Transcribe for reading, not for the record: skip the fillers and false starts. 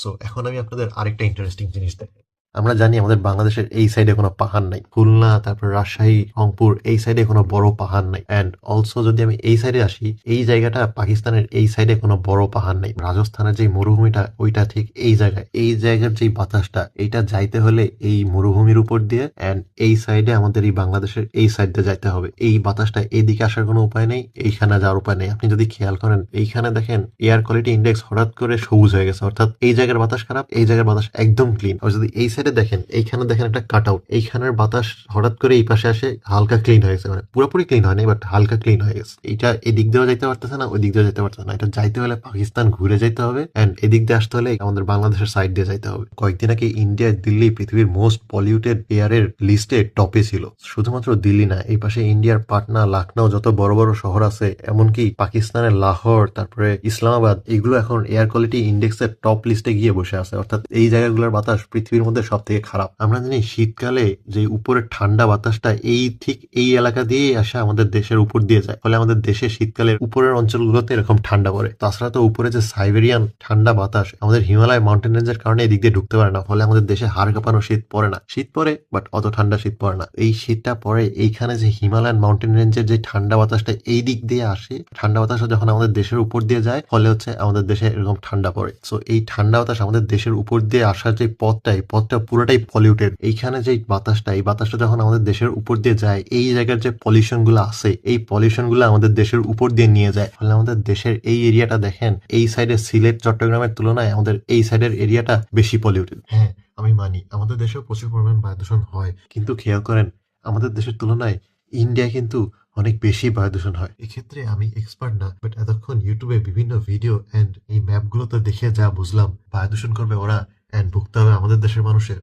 So এখন আমি আপনাদের আরেকটা ইন্টারেস্টিং জিনিস দেখাই। আমরা জানি আমাদের বাংলাদেশের এই সাইডে কোনো পাহাড় নাই, খুলনা তারপর রাজশাহী রংপুর এই সাইডে কোনো বড় পাহাড় নাই। অ্যান্ড অলসো যদি আমি এই সাইডে আসি, এই জায়গাটা পাকিস্তানের এই সাইডে কোনো বড় পাহাড় নাই। রাজস্থানের যে মরুভূমিটা ওইটা ঠিক এই জায়গায়, এই জায়গার যে বাতাসটা এইটা যাইতে হলে এই মরুভূমির উপর দিয়ে অ্যান্ড এই সাইডে আমাদের এই বাংলাদেশের এই সাইড দিয়ে যাইতে হবে। এই বাতাসটা এইদিকে আসার কোনো উপায় নেই, এইখানে যাওয়ার উপায় নেই। আপনি যদি খেয়াল করেন এইখানে দেখেন এয়ার কোয়ালিটি ইন্ডেক্স হঠাৎ করে সবুজ হয়ে গেছে, অর্থাৎ এই জায়গার বাতাস খারাপ, এই জায়গার বাতাস একদম ক্লিন। আর যদি এই সাইডে দেখেন, এইখানে দেখেন একটা কাট আউট, এইখানের বাতাস হঠাৎ করে এই পাশে আসে হালকা ক্লিন হয়ে গেছে, মানে পুরোপুরি ক্লিন হয়নি বাট হালকা ক্লিন হয়ে গেছে। এটা এদিক দিয়েও যাইতে পারতেছে না, ওই দিক দিয়েও যেতে পারতেছে না। এটা যাইতে হলে পাকিস্তান ঘুরে যাইতে হবে অ্যান্ড এদিক দিয়ে আসতে হলে আমাদের বাংলাদেশের সাইড দিয়ে যাইতে হবে। কয়েকদিন আগে ইন্ডিয়া দিল্লি পৃথিবীর মোস্ট পলিউটেড এয়ারের লিস্টে টপে ছিল। শুধুমাত্র দিল্লি না, এই পাশে ইন্ডিয়ার পাটনা, লখনউ যত বড় বড় শহর আছে, এমনকি পাকিস্তানের লাহোর, তারপরে ইসলামাবাদ, এগুলো এখন এয়ার কোয়ালিটি ইন্ডেক্সের টপ লিস্টে গিয়ে বসে আছে। অর্থাৎ এই জায়গাগুলোর বাতাস পৃথিবীর মধ্যে সব থেকে খারাপ। আমরা জানি শীতকালে যে উপরের ঠান্ডা বাতাসটা এই ঠিক এই এলাকা দিয়েই আসে আমাদের দেশের উপর দিয়ে যায়, ফলে আমাদের দেশে শীতকালের উপরের অঞ্চলগুলোতে এরকম ঠান্ডা পড়ে। তাছাড়া তো উপরে যে সাইবেরিয়ান ঠান্ডা বাতাস আমাদের হিমালয় মাউন্টেন রেঞ্জের কারণে এদিক দিয়ে ঢুকতে পারে না, ফলে আমাদের দেশে হাড় কাঁপানো শীত পড়ে না। শীত পড়ে বাট অত ঠান্ডা শীত পড়ে না। এই শীতটা পড়ে এইখানে যে হিমালয়ান মাউন্টেন রেঞ্জের যে ঠান্ডা বাতাসটা এই দিক দিয়ে আসে, ঠান্ডা বাতাসটা যখন আমাদের দেশের উপর দিয়ে যায়, ফলে হচ্ছে আমাদের দেশে এরকম ঠান্ডা পড়ে। সো এই ঠান্ডা বাতাস আমাদের দেশের উপর দিয়ে আসার যে পথটা, এই পথটা পুরোটাই পলিউটেড। এইখানে যে বাতাসটা, এই বাতাসটা যখন আমাদের দেশের উপর দিয়ে যায়, এই জায়গার যে পলিউশন গুলো আছে, এই পলিউশন গুলো আমাদের দেশের উপর দিয়ে নিয়ে যায়, ফলে আমাদের দেশের এই এরিয়াটা দেখেন, এই সাইডে সিলেট চট্টগ্রামের তুলনায় আমাদের এই সাইডের এরিয়াটা বেশি পলিউটেড। হ্যাঁ, আমি মানি আমাদের দেশেও প্রচুর পরিমাণ বায়ু দূষণ হয়, কিন্তু খেয়াল করেন আমাদের দেশের তুলনায় ইন্ডিয়া কিন্তু অনেক বেশি বায়ু দূষণ হয়। এক্ষেত্রে আমি এক্সপার্ট না, বাট এতক্ষণ ইউটিউবে বিভিন্ন ভিডিও এন্ড এই ম্যাপগুলোতে দেখে যা বুঝলাম, বায়ু দূষণ করবে ওরা এন্ড ভুগতে হবে আমাদের দেশের মানুষের।